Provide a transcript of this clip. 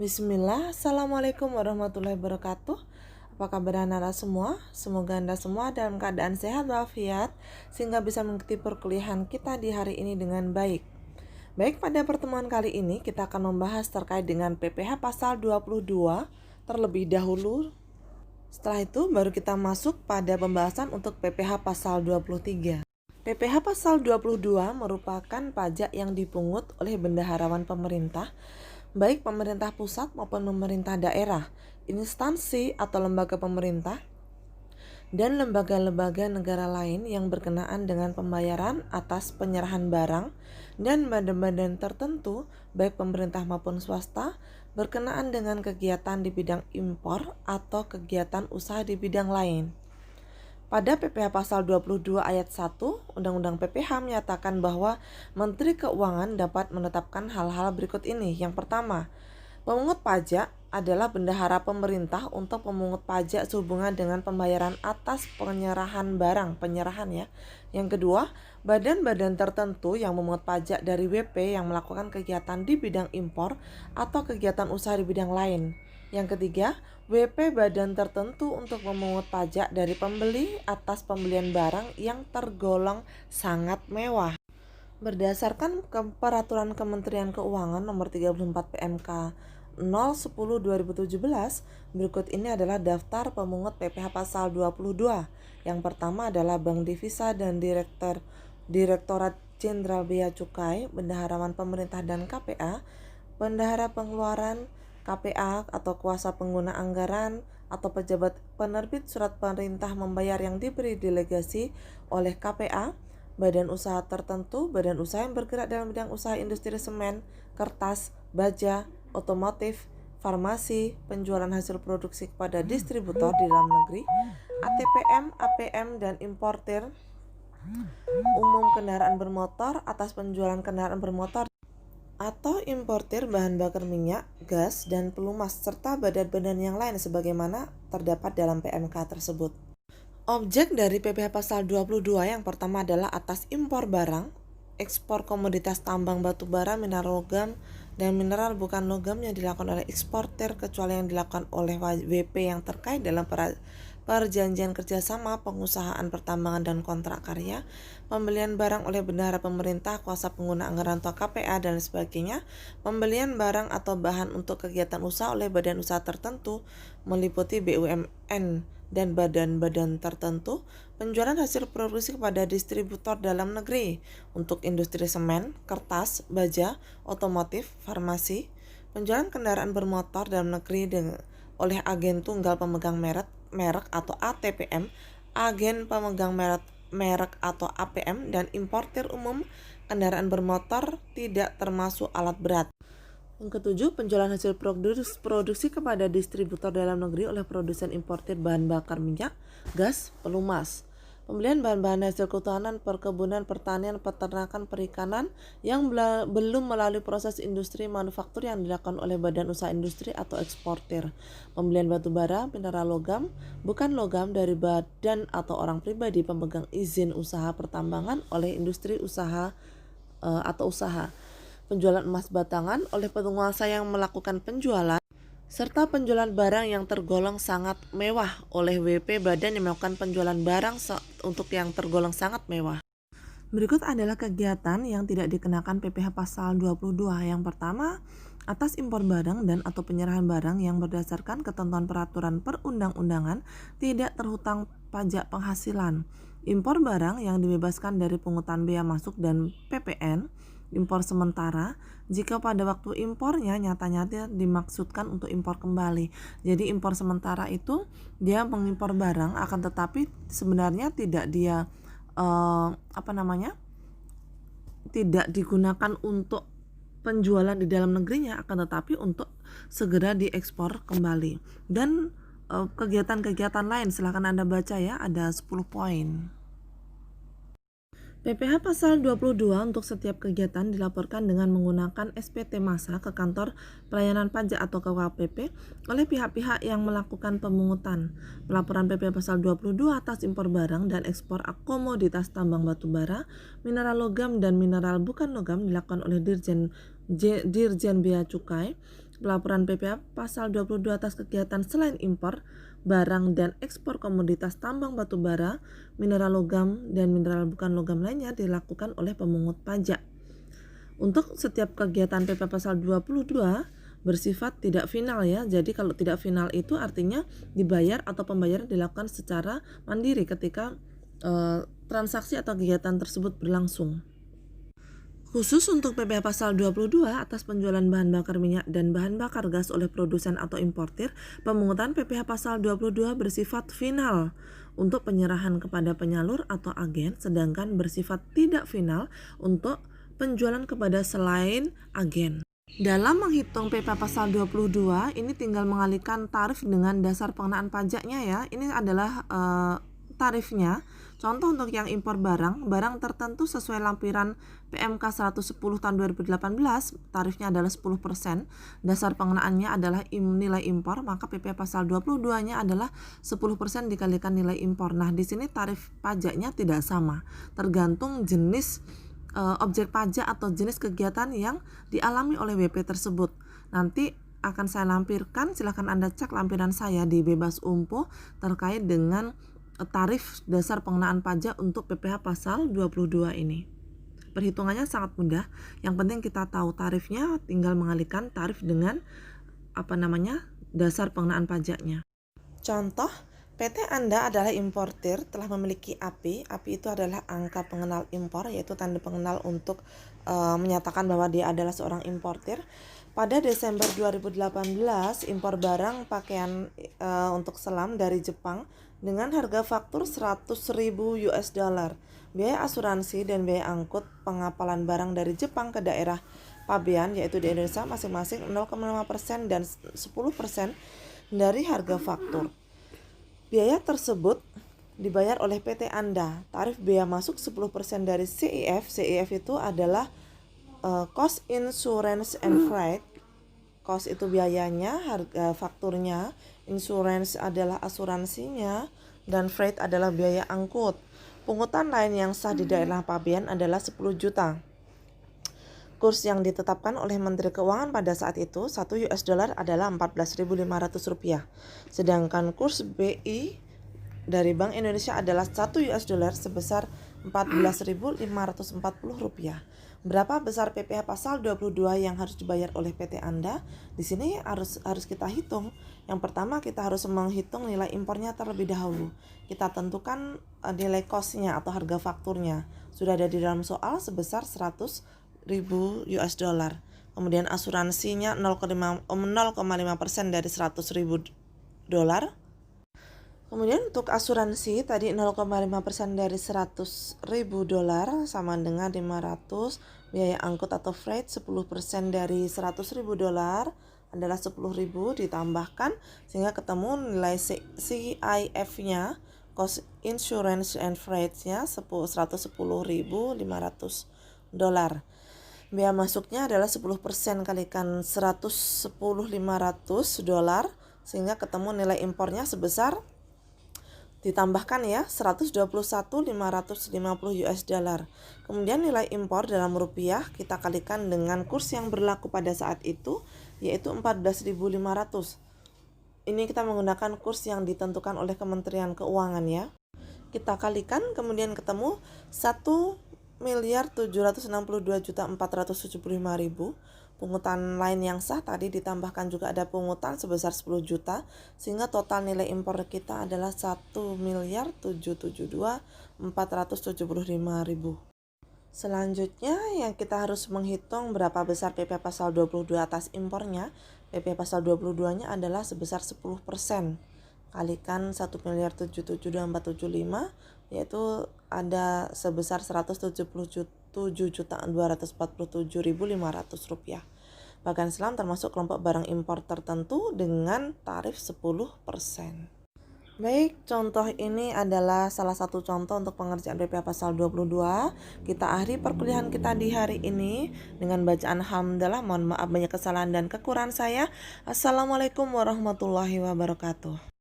Bismillah, Assalamualaikum warahmatullahi wabarakatuh. Apa kabar anak-anak semua? Semoga Anda semua dalam keadaan sehat walafiat sehingga bisa mengikuti perkuliahan kita di hari ini dengan baik. Baik, pada pertemuan kali ini kita akan membahas terkait dengan PPh pasal 22 terlebih dahulu. Setelah itu baru kita masuk pada pembahasan untuk PPh pasal 23. PPh pasal 22 merupakan pajak yang dipungut oleh bendaharawan pemerintah, baik pemerintah pusat maupun pemerintah daerah, instansi atau lembaga pemerintah, dan lembaga-lembaga negara lain yang berkenaan dengan pembayaran atas penyerahan barang dan badan-badan tertentu, baik pemerintah maupun swasta, berkenaan dengan kegiatan di bidang impor atau kegiatan usaha di bidang lain. Pada PPh pasal 22 ayat 1, Undang-Undang PPh menyatakan bahwa Menteri Keuangan dapat menetapkan hal-hal berikut ini. Yang pertama, pemungut pajak adalah bendahara pemerintah untuk pemungut pajak sehubungan dengan pembayaran atas penyerahan barang, ya. Yang kedua, badan-badan tertentu yang memungut pajak dari WP yang melakukan kegiatan di bidang impor atau kegiatan usaha di bidang lain. Yang ketiga, WP badan tertentu untuk memungut pajak dari pembeli atas pembelian barang yang tergolong sangat mewah. Berdasarkan Peraturan Kementerian Keuangan Nomor 34 PMK 010/2017, berikut ini adalah daftar pemungut PPh pasal 22. Yang pertama adalah Bank Devisa dan Direktorat Jenderal Bea Cukai, Bendaharawan Pemerintah dan KPA, Bendahara Pengeluaran, KPA atau kuasa pengguna anggaran, atau pejabat penerbit surat perintah membayar yang diberi delegasi oleh KPA, badan usaha tertentu, badan usaha yang bergerak dalam bidang usaha industri semen, kertas, baja, otomotif, farmasi, penjualan hasil produksi kepada distributor di dalam negeri, ATPM, APM, dan importir umum kendaraan bermotor atas penjualan kendaraan bermotor atau importir bahan bakar minyak, gas, dan pelumas, serta badan-badan yang lain sebagaimana terdapat dalam PMK tersebut. Objek dari PPh pasal 22 yang pertama adalah atas impor barang, ekspor komoditas tambang batu bara, mineral logam, dan mineral bukan logam yang dilakukan oleh eksportir kecuali yang dilakukan oleh WP yang terkait dalam perjanjian kerjasama, pengusahaan pertambangan dan kontrak karya, pembelian barang oleh bendahara pemerintah, kuasa pengguna anggaran atau KPA dan sebagainya, pembelian barang atau bahan untuk kegiatan usaha oleh badan usaha tertentu meliputi BUMN dan badan-badan tertentu, penjualan hasil produksi kepada distributor dalam negeri untuk industri semen, kertas, baja, otomotif, farmasi, penjualan kendaraan bermotor dalam negeri oleh agen tunggal pemegang merek atau ATPM, agen pemegang merek atau APM, dan importir umum kendaraan bermotor tidak termasuk alat berat. Yang ketujuh, penjualan hasil produksi kepada distributor dalam negeri oleh produsen importir bahan bakar minyak, gas, pelumas. Pembelian bahan-bahan hasil kehutanan, perkebunan, pertanian, peternakan, perikanan yang belum melalui proses industri manufaktur yang dilakukan oleh badan usaha industri atau eksportir. Pembelian batu bara, mineral logam, bukan logam dari badan atau orang pribadi pemegang izin usaha pertambangan oleh industri usaha atau usaha. Penjualan emas batangan oleh penguasa yang melakukan penjualan, serta penjualan barang yang tergolong sangat mewah oleh WP badan yang melakukan penjualan barang untuk yang tergolong sangat mewah. Berikut adalah kegiatan yang tidak dikenakan PPh pasal 22. Yang pertama, atas impor barang dan atau penyerahan barang yang berdasarkan ketentuan peraturan perundang-undangan tidak terhutang pajak penghasilan. Impor barang yang dibebaskan dari pungutan bea masuk dan PPN. Impor sementara jika pada waktu impornya nyata-nyata dimaksudkan untuk impor kembali. Jadi impor sementara itu dia mengimpor barang akan tetapi sebenarnya tidak dia tidak digunakan untuk penjualan di dalam negerinya, akan tetapi untuk segera diekspor kembali. Dan kegiatan-kegiatan lain silahkan Anda baca ya, ada 10 poin. PPh pasal 22 untuk setiap kegiatan dilaporkan dengan menggunakan SPT massa ke kantor pelayanan pajak atau KPP oleh pihak-pihak yang melakukan pemungutan. Pelaporan PPh pasal 22 atas impor barang dan ekspor komoditas tambang batu bara, mineral logam dan mineral bukan logam dilakukan oleh Dirjen Bea Cukai, pelaporan PPh pasal 22 atas kegiatan selain impor, barang dan ekspor komoditas tambang batu bara, mineral logam, dan mineral bukan logam lainnya dilakukan oleh pemungut pajak. Untuk setiap kegiatan PPh pasal 22 bersifat tidak final ya. Jadi kalau tidak final itu artinya dibayar atau pembayaran dilakukan secara mandiri ketika transaksi atau kegiatan tersebut berlangsung. Khusus untuk PPh pasal 22 atas penjualan bahan bakar minyak dan bahan bakar gas oleh produsen atau importir, pemungutan PPh pasal 22 bersifat final untuk penyerahan kepada penyalur atau agen, sedangkan bersifat tidak final untuk penjualan kepada selain agen. Dalam menghitung PPh pasal 22, ini tinggal mengalihkan tarif dengan dasar pengenaan pajaknya ya. Ini adalah tarifnya. Contoh untuk yang impor barang tertentu sesuai lampiran PMK 110 tahun 2018, tarifnya adalah 10%. Dasar pengenaannya adalah nilai impor, maka PPh pasal 22-nya adalah 10% dikalikan nilai impor. Nah, di sini tarif pajaknya tidak sama, tergantung jenis objek pajak atau jenis kegiatan yang dialami oleh WP tersebut. Nanti akan saya lampirkan, silahkan Anda cek lampiran saya di Bebas Umpo terkait dengan tarif dasar pengenaan pajak untuk PPh pasal 22 ini. Perhitungannya sangat mudah, yang penting kita tahu tarifnya, tinggal mengalihkan tarif dengan dasar pengenaan pajaknya. Contoh, PT Anda adalah importir, telah memiliki API. API itu adalah angka pengenal impor, yaitu tanda pengenal untuk menyatakan bahwa dia adalah seorang importir. Pada Desember 2018, impor barang pakaian untuk selam dari Jepang dengan harga faktur 100.000 US dollar. Biaya asuransi dan biaya angkut pengapalan barang dari Jepang ke daerah pabean, yaitu di Indonesia, masing-masing 0,5% dan 10% dari harga faktur. Biaya tersebut dibayar oleh PT Anda. Tarif biaya masuk 10% dari CIF. CIF itu adalah cost insurance and freight. Cost itu biayanya, harga fakturnya, insurance adalah asuransinya, dan freight adalah biaya angkut. Pungutan lain yang sah di daerah pabean adalah 10 juta. Kurs yang ditetapkan oleh Menteri Keuangan pada saat itu, 1 US dollar adalah 14.500 rupiah. Sedangkan kurs BI dari Bank Indonesia adalah 1 US dollar sebesar 14.540 rupiah. Berapa besar PPh pasal 22 yang harus dibayar oleh PT Anda? Di sini harus kita hitung. Yang pertama, kita harus menghitung nilai impornya terlebih dahulu. Kita tentukan nilai cost-nya atau harga fakturnya. Sudah ada di dalam soal sebesar 100.000 US dollar. Kemudian asuransinya 0,5% dari 100.000 dolar. Kemudian untuk asuransi tadi 0,5% dari 100.000 dolar sama dengan 500. Biaya angkut atau freight 10% dari 100.000 dolar adalah 10.000 ditambahkan sehingga ketemu nilai CIF-nya, cost insurance and freight-nya 110.500 dolar. Biaya masuknya adalah 10% kalikan 110.500 dolar sehingga ketemu nilai impornya sebesar ditambahkan ya 121.550 US dollar. Kemudian nilai impor dalam rupiah kita kalikan dengan kurs yang berlaku pada saat itu, yaitu 14.500. Ini kita menggunakan kurs yang ditentukan oleh Kementerian Keuangan ya. Kita kalikan kemudian ketemu 1.762.475.000. Pungutan lain yang sah tadi ditambahkan juga ada pungutan sebesar 10 juta sehingga total nilai impor kita adalah 1.772.475.000. Selanjutnya yang kita harus menghitung berapa besar PPh pasal 22 atas impornya. PPh pasal 22-nya adalah sebesar 10%. Kalikan 1.772.475 yaitu ada sebesar 177.247.500 rupiah. Bagan selam termasuk kelompok barang impor tertentu dengan tarif 10%. Baik, contoh ini adalah salah satu contoh untuk pengerjaan PPh pasal 22. Kita akhiri perkuliahan kita di hari ini dengan bacaan hamdalah. Mohon maaf banyak kesalahan dan kekurangan saya. Assalamualaikum warahmatullahi wabarakatuh.